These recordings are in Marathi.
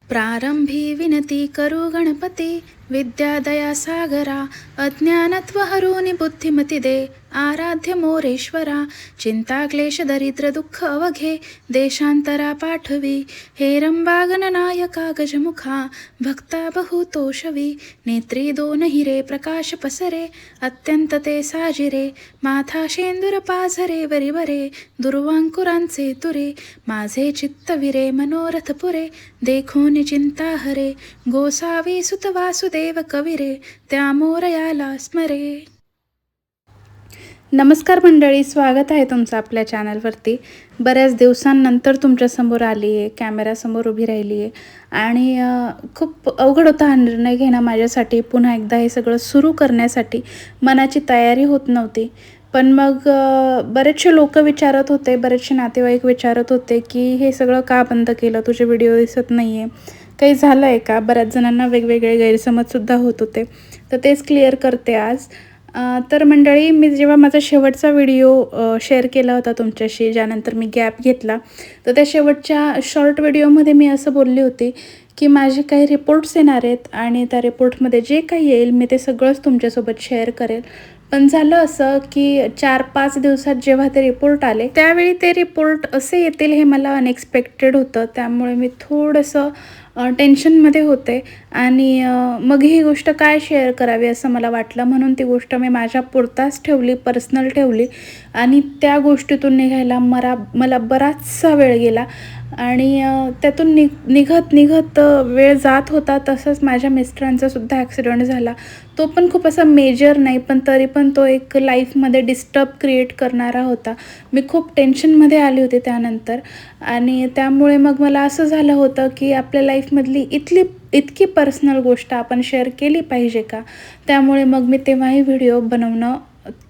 प्रारंभी विनती करू गणपती, विद्यादया सागरा, अज्ञानत्व हरुनि बुद्धिमती दे, आराध्य मोरेश्वरा. चिंता क्लेश दरिद्र दुःख अवघे, देशांतरा पाठवी, हेरंबा गणनायका गजमुखा, भक्ता बहुतोषवी. नेत्री दोन हिरे प्रकाश पसरे, अत्यंत ते साजिरे, माथा शेंदूर पाझरे वरिवरे, दुर्वांकुरांचे तुरे. माझे चित्त विरे मनोरथ पुरे, देखून चिंता हरे, गोसावी सुत वासुदेव कविरे, त्या मोरयाला स्मरे. नमस्कार मंडळी, स्वागत आहे तुमचं आपल्या चॅनलवरती. बऱ्याच दिवसांनंतर तुमच्यासमोर आली आहे, कॅमेऱ्यासमोर उभी राहिली आहे आणि खूप अवघड होता हा निर्णय घेणं माझ्यासाठी. पुन्हा एकदा हे सगळं सुरू करण्यासाठी मनाची तयारी होत नव्हती. पण मग बरेचसे लोक विचारत होते, बरेचसे नातेवाईक विचारत होते की हे सगळं का बंद केलं, तुझे व्हिडिओ दिसत नाही आहे, काही झालं आहे का. बऱ्याच जणांना वेगवेगळे गैरसमजसुद्धा होत होते, तर तेच क्लिअर करते आज. तर मंडळी, मी जेव्हा माझा शेवटचा व्हिडिओ शेअर केला होता तुमच्याशी, ज्यानंतर मी गॅप घेतला, तर त्या शेवटच्या शॉर्ट व्हिडिओमध्ये मी असं बोलली होती की माझे काही रिपोर्ट्स येणार आहेत आणि त्या रिपोर्टमध्ये जे काही येईल मी ते सगळंच तुमच्यासोबत शेअर करेल. पण झालं असं की 4-5 दिवसात जेव्हा ते रिपोर्ट आले, त्यावेळी ते रिपोर्ट असे येतील हे मला अनएक्सपेक्टेड होतं. त्यामुळे मी थोडंसं टेन्शनमध्ये होते आणि मग ही गोष्ट काय शेअर करावी असं मला वाटलं. म्हणून ती गोष्ट मी माझ्या पुरताच ठेवली, पर्सनल ठेवली आणि त्या गोष्टीतून निघायला मला बराचसा वेळ गेला आणि त्यातून निघत वेळ जात होता. तसंच माझ्या मिस्टरांचासुद्धा ॲक्सिडेंट झाला. तो पण खूप असा मेजर नाही, पण तरी पण तो एक लाईफमध्ये डिस्टर्ब क्रिएट करणारा होता. मी खूप टेन्शनमध्ये आली होती त्यानंतर आणि त्यामुळे मग मला असं झालं होतं की आपल्या लाईफमधली इतकी पर्सनल गोष्ट आपण शेअर केली पाहिजे का. त्यामुळे मग मी तेव्हाही व्हिडिओ बनवणं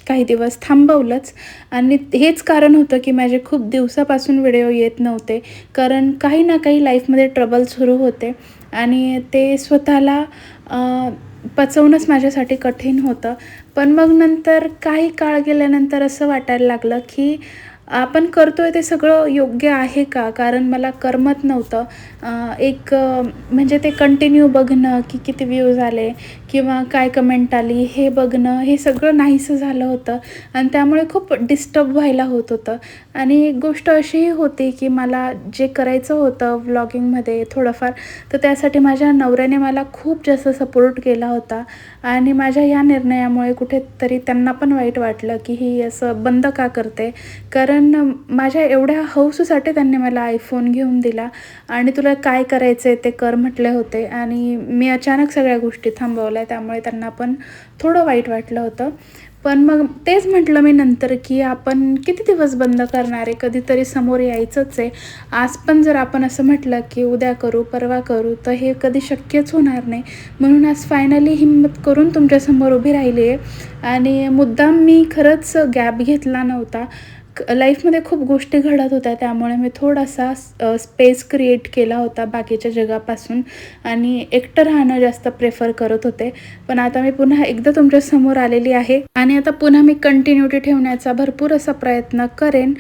काही दिवस थांबवलंच आणि हेच कारण होतं की माझे खूप दिवसापासून व्हिडिओ येत नव्हते, कारण काही ना काही लाईफमध्ये ट्रबल सुरू होते आणि ते स्वतःला पचवणंच माझ्यासाठी कठीण होतं. पण मग नंतर काही काळ गेल्यानंतर असं वाटायला लागलं की आपण करतोय ते सगळं योग्य आहे का, कारण मला करमत नव्हतं. म्हणजे ते कंटिन्यू बघणं की किती व्ह्यूज आले किंवा काय कमेंट आली हे बघणं, हे सगळं नाहीसं झालं होतं आणि त्यामुळे खूप डिस्टर्ब व्हायला होत होतं. आणि एक गोष्ट अशीही होती की मला जे करायचं होतं व्लॉगिंगमध्ये थोडंफार, तर त्यासाठी माझ्या नवऱ्याने मला खूप जास्त सपोर्ट केला होता आणि माझ्या ह्या निर्णयामुळे कुठेतरी त्यांना पण वाईट वाटलं की ही असं बंद का करते. कारण माझ्या एवढ्या हौससाठी त्यांनी मला आयफोन घेऊन दिला आणि तुला काय करायचं आहे ते कर म्हटले होते आणि मी अचानक सगळ्या गोष्टी थांबवल्या. त्यामुळे त्यांना पण थोडं वाईट वाटलं होतं. पण मग तेच म्हटलं मी नंतर की आपण किती दिवस बंद करणार आहे, कधीतरी समोर यायचंच आहे. आज पण जर आपण असं म्हटलं की उद्या करू, परवा करू, तर हे कधी शक्यच होणार नाही. म्हणून आज फायनली हिंमत करून तुमच्यासमोर उभी राहिली आहे आणि मुद्दाम मी खरंच गॅप घेतला नव्हता. लाईफमध्ये खूप गोष्टी घडत होत्या, त्यामुळे मी थोडासा स्पेस क्रिएट केला होता बाकीच्या जगापासून आणि एकटं राहणं जास्त प्रेफर करत होते. पण आता मी पुन्हा एकदा तुमच्यासमोर आलेली आहे आणि आता पुन्हा मी कंटिन्युटी ठेवण्याचा भरपूर असा प्रयत्न करेन.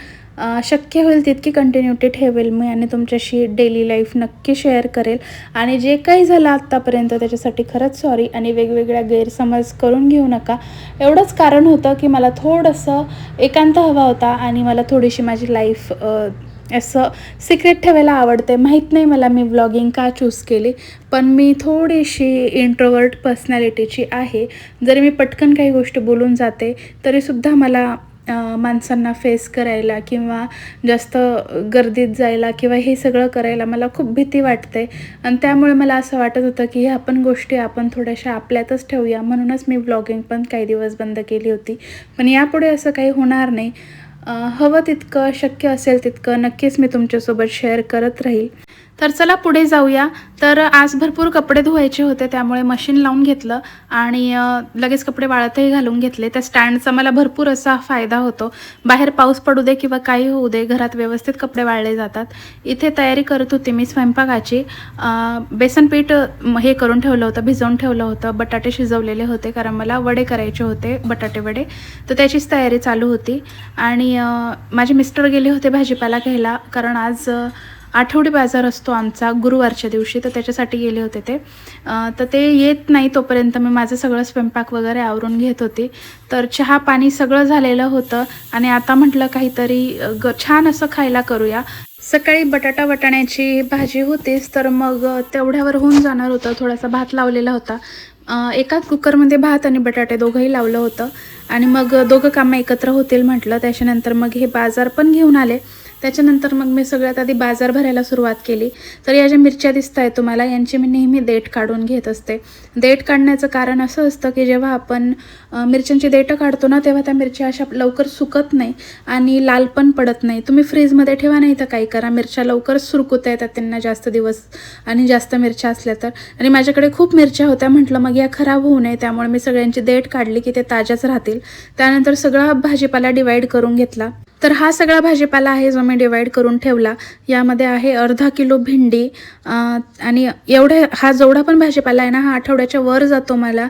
शक्य होईल तितकी कंटिन्युटी ठेवेल मी आणि तुमच्याशी डेली लाईफ नक्की शेअर करेल. आणि जे काही झालं आत्तापर्यंत त्याच्यासाठी खरंच सॉरी आणि वेगवेगळ्या गैरसमज करून घेऊ नका. एवढंच कारण होतं की मला थोडंसं एकांत हवा होता आणि मला थोडीशी माझी लाईफ असं सिक्रेट ठेवायला आवडते. माहीत नाही मला मी व्लॉगिंग का चूज केली, पण मी थोडीशी इंट्रोवर्ट पर्सनॅलिटीची आहे. जरी मी पटकन काही गोष्टी बोलून जाते तरीसुद्धा मला माणसांना फेस करायला किंवा जास्त गर्दीत जायला किंवा हे सगळं करायला मला खूप भीती वाटते आणि त्यामुळे मला असं वाटत होतं की ह्या पण गोष्टी आपण थोड्याशा आपल्यातच ठेवूया. म्हणूनच मी व्लॉगिंग पण काही दिवस बंद केली होती. पण यापुढे असं काही होणार नाही. हवं तितकं, शक्य असेल तितकं नक्कीच मी तुमच्यासोबत शेअर करत राहील. तर चला पुढे जाऊया. तर आज भरपूर कपडे धुवायचे होते, त्यामुळे मशीन लावून घेतलं आणि लगेच कपडे वाळतही घालून घेतले. त्या स्टँडचा मला भरपूर असा फायदा होतो. बाहेर पाऊस पडू दे किंवा काही होऊ दे, घरात व्यवस्थित कपडे वाळले जातात. इथे तयारी करत होते मी स्वयंपाकाची. बेसन पीठ हे करून ठेवलं होतं, भिजवून ठेवलं होतं. बटाटे शिजवलेले होते कारण मला वडे करायचे होते, बटाटे वडे, तर त्याचीच तयारी चालू होती. आणि माझे मिस्टर गेले होते भाजीपाला घ्यायला, कारण आज आठवडी बाजार असतो आमचा गुरुवारच्या दिवशी, तर त्याच्यासाठी गेले होते ते. तर ते येत नाही तोपर्यंत मी माझं सगळं स्वयंपाक वगैरे आवरून घेत होती. तर चहा पाणी सगळं झालेलं होतं आणि आता म्हटलं काहीतरी छान असं खायला करूया. सकाळी बटाटा वाटाण्याची भाजी होतीच, तर मग तेवढ्यावर होऊन जाणार होतं. थोडासा भात लावलेला होता. एकाच कुकरमध्ये भात आणि बटाटे दोघंही लावलं होतं आणि मग दोघं कामं एकत्र होतील म्हटलं. त्याच्यानंतर मग हे बाजार पण घेऊन आले. त्याच्यानंतर मग मी सगळ्यात आधी बाजार भरायला सुरुवात केली. तर या ज्या मिरच्या दिसत आहेत तुम्हाला, यांची मी नेहमी देठ काढून घेत असते. देठ काढण्याचं कारण असं असतं की जेव्हा आपण मिरच्यांची देठं काढतो ना, तेव्हा त्या मिरच्या अशा लवकर सुकत नाही आणि लाल पण पडत नाही. तुम्ही फ्रीजमध्ये ठेवा, नाही तर काही करा, मिरच्या लवकर सुरकुत्या येतात त्यांना जास्त दिवस आणि जास्त मिरच्या असल्या तर. आणि माझ्याकडे खूप मिरच्या होत्या, म्हटलं मग या खराब होऊ नये, त्यामुळे मी सगळ्यांची देठ काढली की ते ताज्याच राहतील. त्यानंतर सगळा भाजीपाला डिवाईड करून घेतला. तर हा सगळा भाजीपाला आहे जो मी डिवाईड करून ठेवला. यामध्ये आहे अर्धा किलो भेंडी आणि हा जेवढा पण भाजीपाला आहे ना, हा आठवड्याच्या वर जातो मला.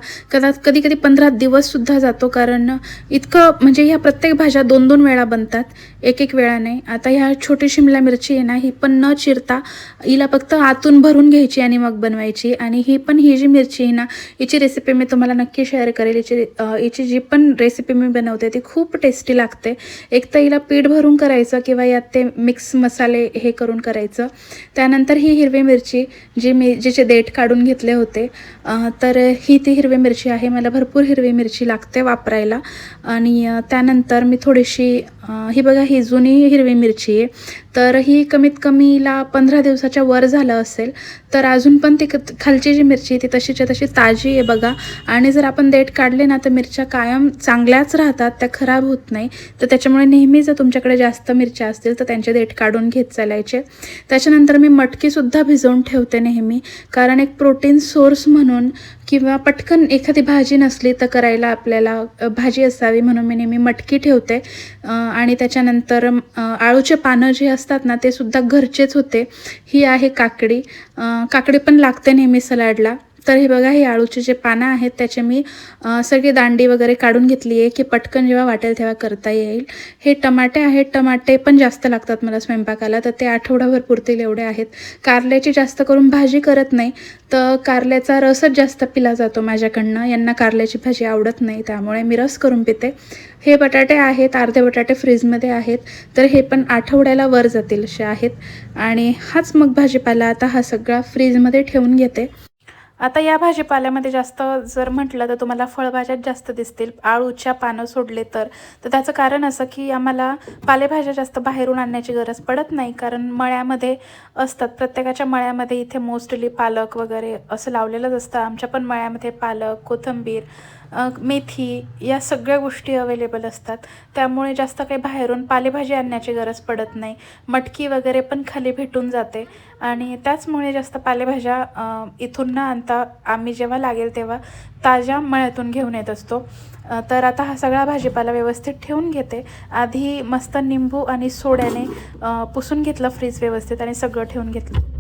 कधी कधी 15 दिवससुद्धा जातो, कारण इतकं म्हणजे ह्या प्रत्येक भाज्या 2-2 वेळा बनतात, एक वेळा नाही. आता ह्या छोटी शिमला मिरची आहे ना, ही पण न चिरता हिला फक्त आतून भरून घ्यायची आणि मग बनवायची. आणि ही जी मिरची आहे ना, हिची रेसिपी मी तुम्हाला नक्की शेअर करेल. हिची जी पण रेसिपी मी बनवते ती खूप टेस्टी लागते. एक तर हिला पीठ भरून करायचं किंवा यात ते मिक्स मसाले हे करून करायचं. त्यानंतर ही हिरवी मिरची जिचे देठ काढून घेतले होते, तर ती हिरवी मिरची आहे. मला भरपूर हिरवी मिरची लागते वापरायला. आणि त्यानंतर मी थोडीशी ही बघा, ही जुनी हिरवी मिरची आहे, तर ही कमीत कमीला 15 दिवसाच्या वर झालं असेल. तर अजून पण ती खालची जी मिरची आहे ती तशीच्या तशी ताजी आहे बघा. आणि जर आपण देठ काढले ना, तर मिरच्या कायम चांगल्याच राहतात, त्या खराब होत नाही. तर त्याच्यामुळे नेहमी जर तुमच्याकडे जास्त मिरच्या असतील तर त्यांचे देठ काढून घेत चालायचे. त्याच्यानंतर मी मटकीसुद्धा भिजवून ठेवते नेहमी, कारण एक प्रोटीन सोर्स म्हणून, किंवा पटकन एखादी भाजी नसली तर करायला आपल्याला भाजी असावी म्हणून मी नेहमी मटकी ठेवते. आणि त्याच्यानंतर आळूचे पानं जे असतात ना, ते सुद्धा घरचेच होते. ही आहे काकडी पण लागते नेहमी सलाडला. तर हे बघा, हे आळूचे जे पानं आहेत त्याचे मी सगळी दांडी वगैरे काढून घेतली आहे की पटकन जेव्हा वाटेल तेव्हा करता येईल. हे टमाटे आहेत, टमाटे पण जास्त लागतात मला स्वयंपाकाला, तर ते आठवडाभर पुरतील एवढे आहेत. कारल्याची जास्त करून भाजी करत नाही, तर कारल्याचा रसच जास्त पिला जातो माझ्याकडनं. यांना कारल्याची भाजी आवडत नाही, त्यामुळे मी रस करून पिते. हे बटाटे आहेत, अर्धे बटाटे फ्रीजमध्ये आहेत, तर हे पण आठवड्याला वर जातील असे आहेत. आणि हाच मग भाजीपाला आता हा सगळा फ्रीजमध्ये ठेवून घेते. आता या भाजीपाल्यामध्ये जास्त जर म्हटलं तर तुम्हाला फळभाज्याच जास्त दिसतील, आळूच्या पानं सोडले तर. त्याचं कारण असं की आम्हाला पालेभाज्या जास्त बाहेरून आणण्याची गरज पडत नाही, कारण मळ्यामध्ये असतात. प्रत्येकाच्या मळ्यामध्ये इथे मोस्टली पालक वगैरे असं लावलेलंच असतं. आमच्या पण मळ्यामध्ये पालक, कोथिंबीर, मेथी या सगळ्या गोष्टी अवेलेबल असतात. त्यामुळे जास्त काही बाहेरून पालेभाजी आणण्याची गरज पडत नाही. मटकी वगैरे पण खाली भेटून जाते आणि त्याचमुळे जास्त पालेभाज्या इथून न आणता आम्ही जेव्हा लागेल तेव्हा ताज्या मळ्यातून घेऊन येत असतो. तर आता हा सगळा भाजीपाला व्यवस्थित ठेवून घेते. आधी मस्त निंबू आणि सोड्याने पुसून घेतलं फ्रीज व्यवस्थित आणि सगळं ठेवून घेतलं.